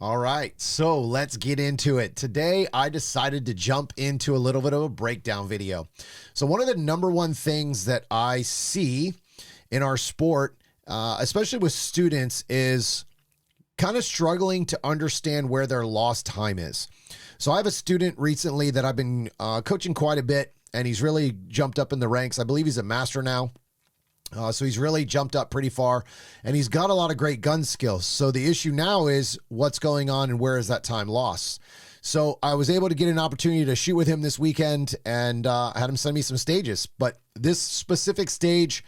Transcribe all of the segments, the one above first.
All right, so let's get into it. Today, I decided to jump into a little bit of a breakdown video. So one of the number one things that I see in our sport, especially with students, is kind of struggling to understand where their lost time is. So I have a student recently that I've been coaching quite a bit, and he's really jumped up in the ranks. I believe he's a master now. So he's really jumped up pretty far, and he's got a lot of great gun skills. So the issue now is what's going on and where is that time lost? So I was able to get an opportunity to shoot with him this weekend, and I had him send me some stages. But this specific stage,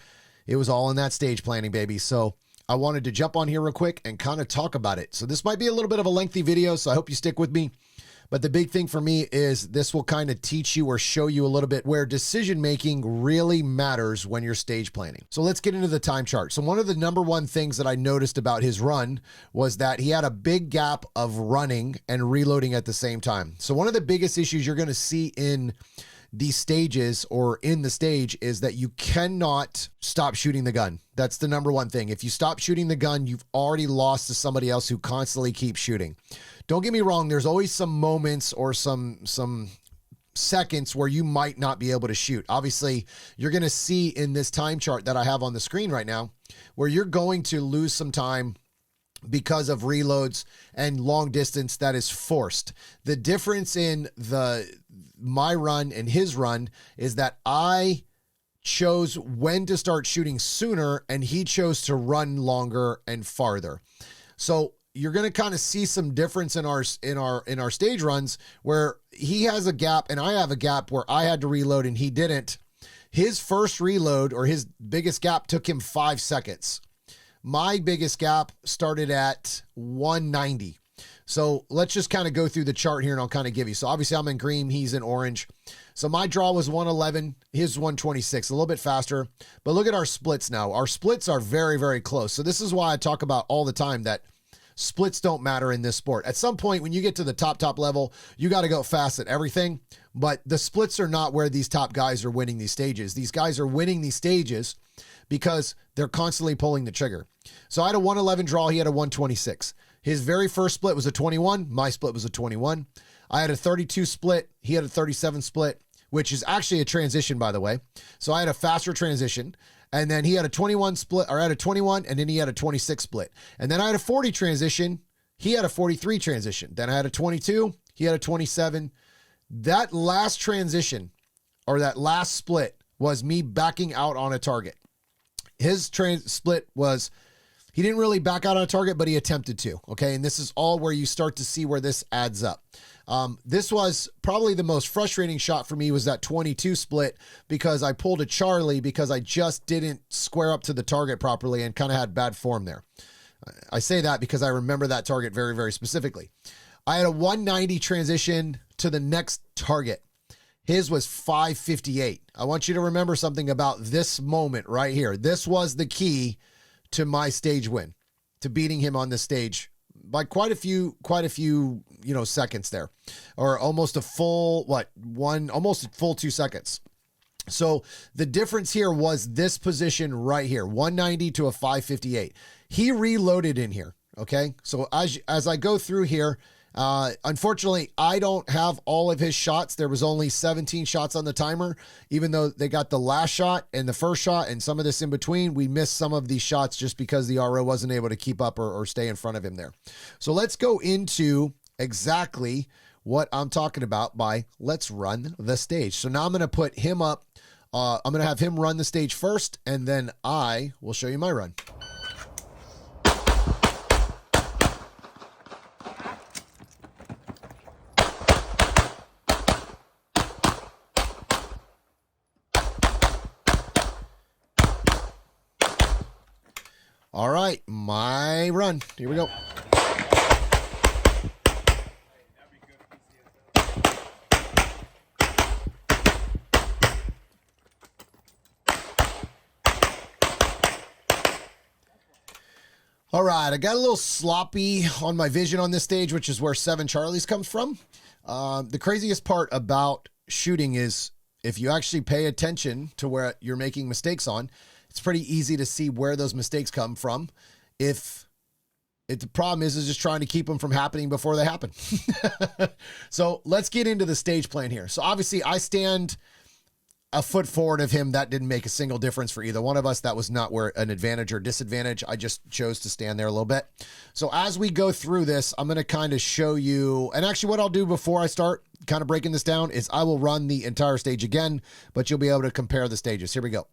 it was all in that stage planning, baby. So I wanted to jump on here real quick and kind of talk about it. So this might be a little bit of a lengthy video, so I hope you stick with me. But the big thing for me is this will kind of teach you or show you a little bit where decision making really matters when you're stage planning. So let's get into the time chart. So one of the number one things that I noticed about his run was that he had a big gap of running and reloading at the same time. So one of the biggest issues you're going to see in these stages or in the stage is that you cannot stop shooting the gun. That's the number one thing. If you stop shooting the gun, you've already lost to somebody else who constantly keeps shooting. Don't get me wrong. There's always some moments or some seconds where you might not be able to shoot. Obviously, you're going to see in this time chart that I have on the screen right now, where you're going to lose some time because of reloads and long distance that is forced. The difference in my run and his run is that I chose when to start shooting sooner and he chose to run longer and farther. So you're going to kind of see some difference in our stage runs where he has a gap and I have a gap where I had to reload and he didn't. His first reload or his biggest gap took him 5 seconds. My biggest gap started at 190. So let's just kind of go through the chart here and I'll kind of give you. So obviously I'm in green, he's in orange. So my draw was 111, his 126, a little bit faster. But look at our splits now. Our splits are very, very close. So this is why I talk about all the time that splits don't matter in this sport. At some point when you get to the top level, you got to go fast at everything. But the splits are not where these top guys are winning these stages. These guys are winning these stages because they're constantly pulling the trigger. So I had a 111 draw, he had a 126. His very first split was a 21. My split was a 21. I had a 32 split. He had a 37 split, which is actually a transition, by the way. So I had a faster transition. And then he had a 21 split, or I had a 21, and then he had a 26 split. And then I had a 40 transition. He had a 43 transition. Then I had a 22. He had a 27. That last transition, or that last split, was me backing out on a target. His split was, he didn't really back out on a target, but he attempted to, okay? And this is all where you start to see where this adds up. This was probably the most frustrating shot for me was that 22 split because I pulled a Charlie because I just didn't square up to the target properly and kind of had bad form there. I say that because I remember that target very, very specifically. I had a 190 transition to the next target. His was 558. I want you to remember something about this moment right here. This was the key to my stage win, to beating him on the stage by quite a few, seconds there, or almost a full, almost a full 2 seconds. So the difference here was this position right here, 190 to a 558. He reloaded in here. Okay. So as I go through here, unfortunately, I don't have all of his shots. There was only 17 shots on the timer, even though they got the last shot and the first shot and some of this in between. We missed some of these shots just because the RO wasn't able to keep up or stay in front of him there. So let's go into exactly what I'm talking about by let's run the stage. So now I'm going to put him up. I'm going to have him run the stage first, and then I will show you my run. All right, my run. Here we go. All right, I got a little sloppy on my vision on this stage, which is where 7 Charlies comes from. The craziest part about shooting is if you actually pay attention to where you're making mistakes on, it's pretty easy to see where those mistakes come from. If The problem is just trying to keep them from happening before they happen. So let's get into the stage plan here. So obviously I stand a foot forward of him. That didn't make a single difference for either one of us. That was not where an advantage or disadvantage. I just chose to stand there a little bit. So as we go through this, I'm going to kind of show you, and actually what I'll do before I start kind of breaking this down is I will run the entire stage again, but you'll be able to compare the stages. Here we go.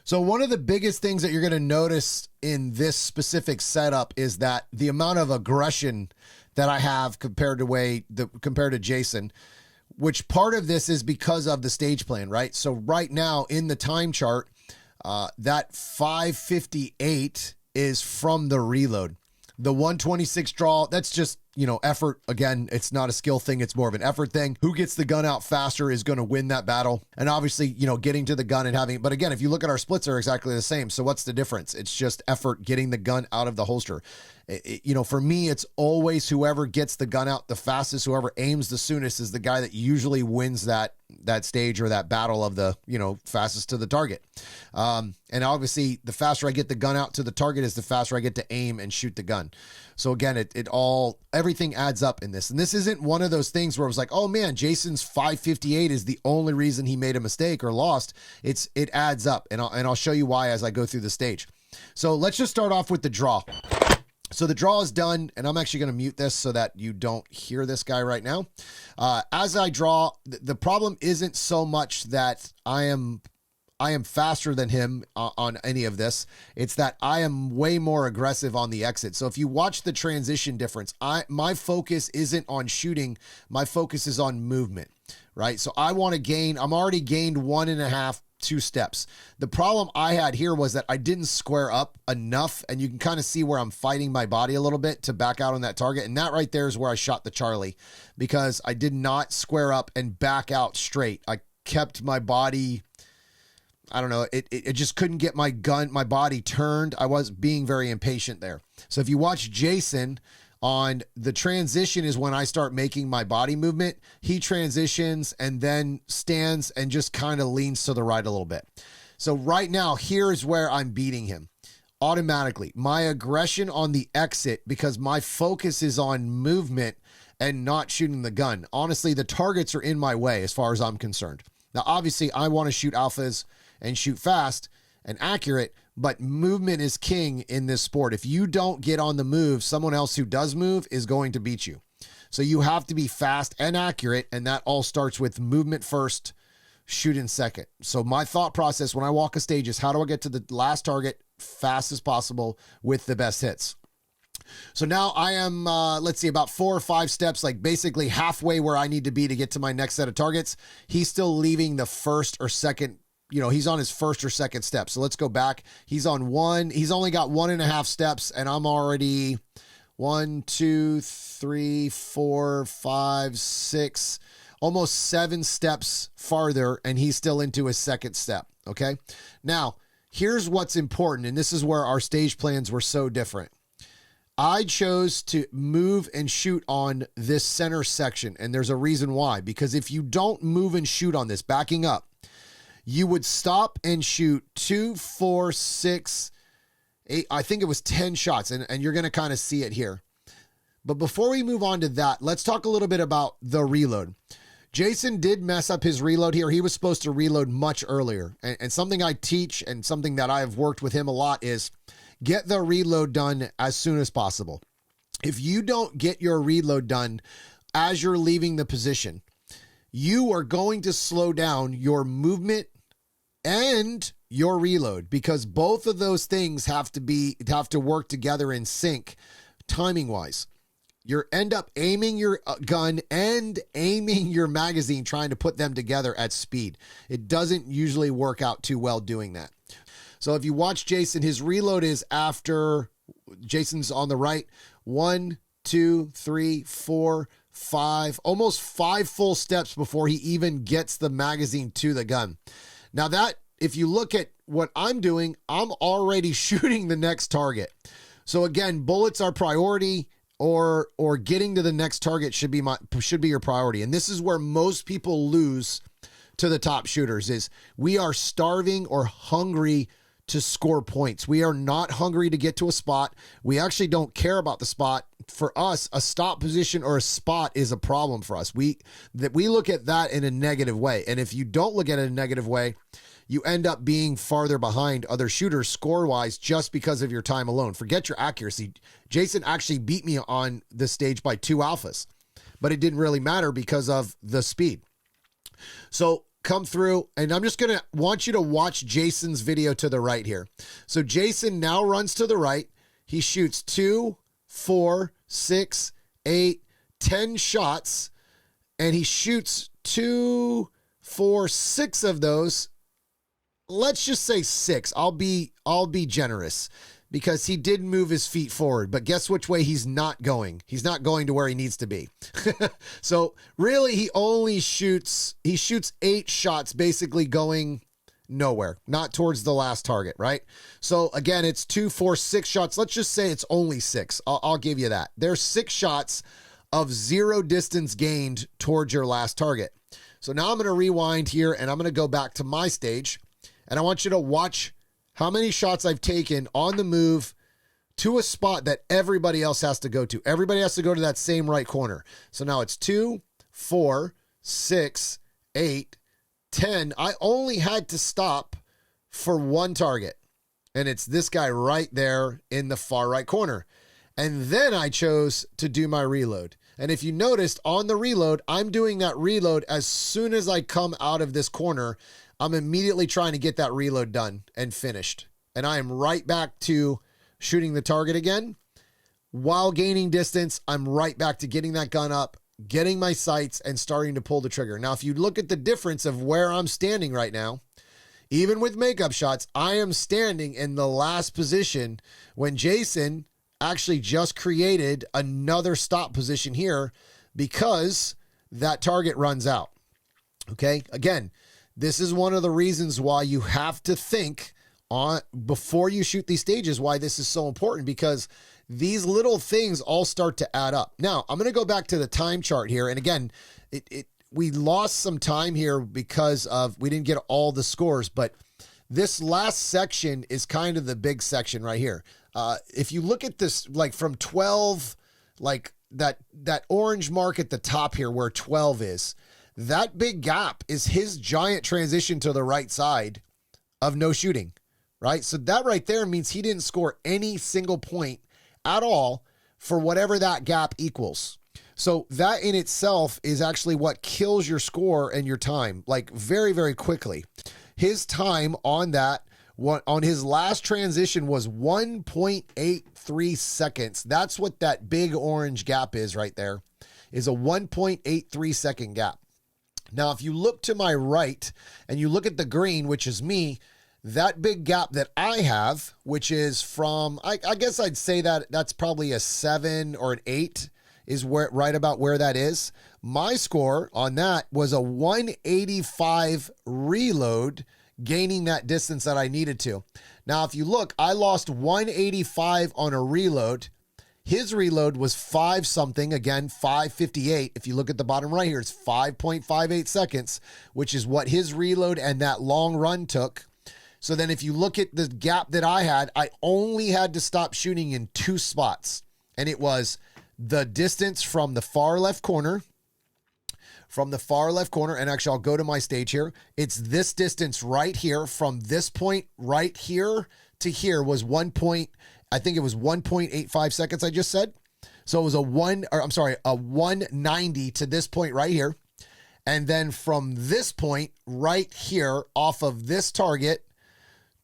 So one of the biggest things that you're going to notice in this specific setup is that the amount of aggression that I have compared to Jason, which part of this is because of the stage plan, right? So right now in the time chart, that 558 is from the reload. The 126 draw, that's just, effort. Again, it's not a skill thing. It's more of an effort thing. Who gets the gun out faster is going to win that battle. And obviously, getting to the gun and having, but again, if you look at our splits, are exactly the same. So what's the difference? It's just effort, getting the gun out of the holster. For me, it's always whoever gets the gun out the fastest, whoever aims the soonest is the guy that usually wins that stage or that battle of the, fastest to the target. And obviously the faster I get the gun out to the target is the faster I get to aim and shoot the gun. So again, everything adds up in this. And this isn't one of those things where it was like, oh man, Jason's 558 is the only reason he made a mistake or lost. It adds up. And I'll show you why as I go through the stage. So let's just start off with the draw. So the draw is done, and I'm actually going to mute this so that you don't hear this guy right now. As I draw, the problem isn't so much that I am faster than him on any of this. It's that I am way more aggressive on the exit. So if you watch the transition difference, my focus isn't on shooting. My focus is on movement, right? So I want to gain, I'm already gained 1.5, 2 steps. The problem I had here was that I didn't square up enough, and you can kind of see where I'm fighting my body a little bit to back out on that target. And that right there is where I shot the Charlie, because I did not square up and back out straight. I kept my body, I don't know, it just couldn't get my body turned. I was being very impatient there. So if you watch Jason on the transition is when I start making my body movement. He transitions and then stands and just kind of leans to the right a little bit. So right now, here's where I'm beating him automatically. My aggression on the exit, because my focus is on movement and not shooting the gun. Honestly, the targets are in my way as far as I'm concerned. Now, obviously, I want to shoot alphas and shoot fast and accurate, but movement is king in this sport. If you don't get on the move, someone else who does move is going to beat you. So you have to be fast and accurate, and that all starts with movement first, shoot in second. So my thought process when I walk a stage is, how do I get to the last target fast as possible with the best hits? So now I am, let's see, about 4 or 5 steps, like basically halfway where I need to be to get to my next set of targets. He's still leaving the first or second, he's on his first or second step. So let's go back. He's on 1. He's only got 1.5 steps, and I'm already 1, 2, 3, 4, 5, 6, almost 7 steps farther, and he's still into his second step. Okay. Now, here's what's important, and this is where our stage plans were so different. I chose to move and shoot on this center section, and there's a reason why. Because if you don't move and shoot on this, backing up, you would stop and shoot 2, 4, 6, 8, I think it was 10 shots, and you're going to kind of see it here. But before we move on to that, let's talk a little bit about the reload. Jason did mess up his reload here. He was supposed to reload much earlier. And something I teach and something that I've worked with him a lot is get the reload done as soon as possible. If you don't get your reload done as you're leaving the position, you are going to slow down your movement and your reload, because both of those things have to work together in sync timing wise. You end up aiming your gun and aiming your magazine, trying to put them together at speed. It doesn't usually work out too well doing that. So if you watch Jason, his reload is after Jason's on the right. 1, 2, 3, 4, 5, almost 5 full steps before he even gets the magazine to the gun. Now that, if you look at what I'm doing, I'm already shooting the next target. So again, bullets are priority, or getting to the next target should be your priority. And this is where most people lose to the top shooters, is we are starving or hungry to score points. We are not hungry to get to a spot. We actually don't care about the spot. For us, a stop position or a spot is a problem for us. We look at that in a negative way. And if you don't look at it in a negative way, you end up being farther behind other shooters score-wise just because of your time alone. Forget your accuracy. Jason actually beat me on this stage by 2 alphas, but it didn't really matter because of the speed. So come through, and I'm just going to want you to watch Jason's video to the right here. So Jason now runs to the right. He shoots 2, 4, 6, 8, 10 shots, and he shoots 2, 4, 6 of those. Let's just say 6. I'll be generous, because he did move his feet forward, but guess which way he's not going? He's not going to where he needs to be. So really he shoots 8 shots, basically going nowhere, not towards the last target, right? So again, it's 2, 4, 6 shots. Let's just say it's only 6. I'll give you that. There's 6 shots of 0 distance gained towards your last target. So now I'm going to rewind here, and I'm going to go back to my stage. And I want you to watch how many shots I've taken on the move to a spot that everybody else has to go to. Everybody has to go to that same right corner. So now it's 2, 4, 6, 8, 10. I only had to stop for 1 target, and it's this guy right there in the far right corner. And then I chose to do my reload. And if you noticed on the reload, I'm doing that reload as soon as I come out of this corner. I'm immediately trying to get that reload done and finished. And I am right back to shooting the target again. While gaining distance, I'm right back to getting that gun up, getting my sights, and starting to pull the trigger. Now, if you look at the difference of where I'm standing right now, even with makeup shots, I am standing in the last position when Jason actually just created another stop position here because that target runs out. Okay, again, this is one of the reasons why you have to think on before you shoot these stages, why this is so important, because these little things all start to add up. Now, I'm going to go back to the time chart here. And again, we lost some time here because of we didn't get all the scores, but this last section is kind of the big section right here. If you look at this, like from 12, like that orange mark at the top here where 12 is, that big gap is his giant transition to the right side of no shooting, right? So that right there means he didn't score any single point at all for whatever that gap equals. So that in itself is actually what kills your score and your time, like very, very quickly. His time on on his last transition was 1.83 seconds. That's what that big orange gap is right there, is a 1.83 second gap. Now, if you look to my right and you look at the green, which is me, that big gap that I have, which is from, I guess I'd say that that's probably a 7 or an 8 is where right about where that is. My score on that was a 185 reload, gaining that distance that I needed to. Now, if you look, I lost 185 on a reload. His reload was 5 something, again, 5:58. If you look at the bottom right here, it's 5.58 seconds, which is what his reload and that long run took. So then if you look at the gap that I had, I only had to stop shooting in 2 spots. And it was the distance from the far left corner, and actually I'll go to my stage here. It's this distance right here from this point right here to here was 1.85 seconds I just said. So it was a 190 to this point right here. And then from this point right here off of this target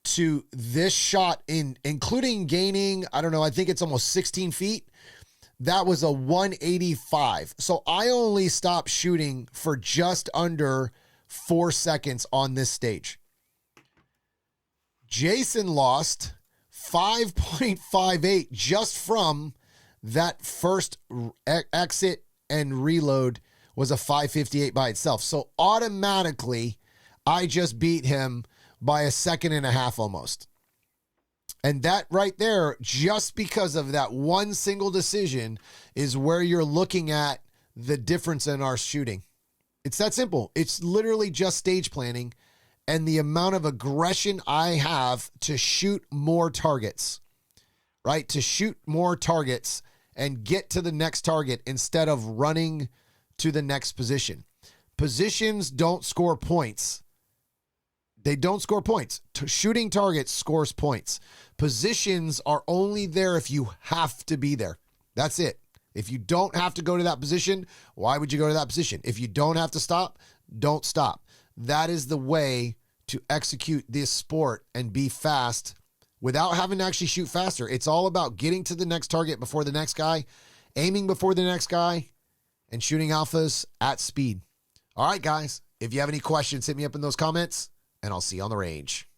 to this shot including gaining, I don't know, I think it's almost 16 feet. That was a 185. So I only stopped shooting for just under 4 seconds on this stage. Jason lost 5.58 just from that first exit and reload was a 5:58 by itself. So automatically, I just beat him by 1.5 seconds almost. And that right there, just because of that one single decision, is where you're looking at the difference in our shooting. It's that simple. It's literally just stage planning and the amount of aggression I have to shoot more targets, right? To shoot more targets and get to the next target instead of running to the next position. Positions don't score points. They don't score points. Shooting targets scores points. Positions are only there if you have to be there. That's it. If you don't have to go to that position, why would you go to that position? If you don't have to stop, don't stop. That is the way to execute this sport and be fast without having to actually shoot faster. It's all about getting to the next target before the next guy, aiming before the next guy, and shooting alphas at speed. All right, guys, if you have any questions, hit me up in those comments, and I'll see you on the range.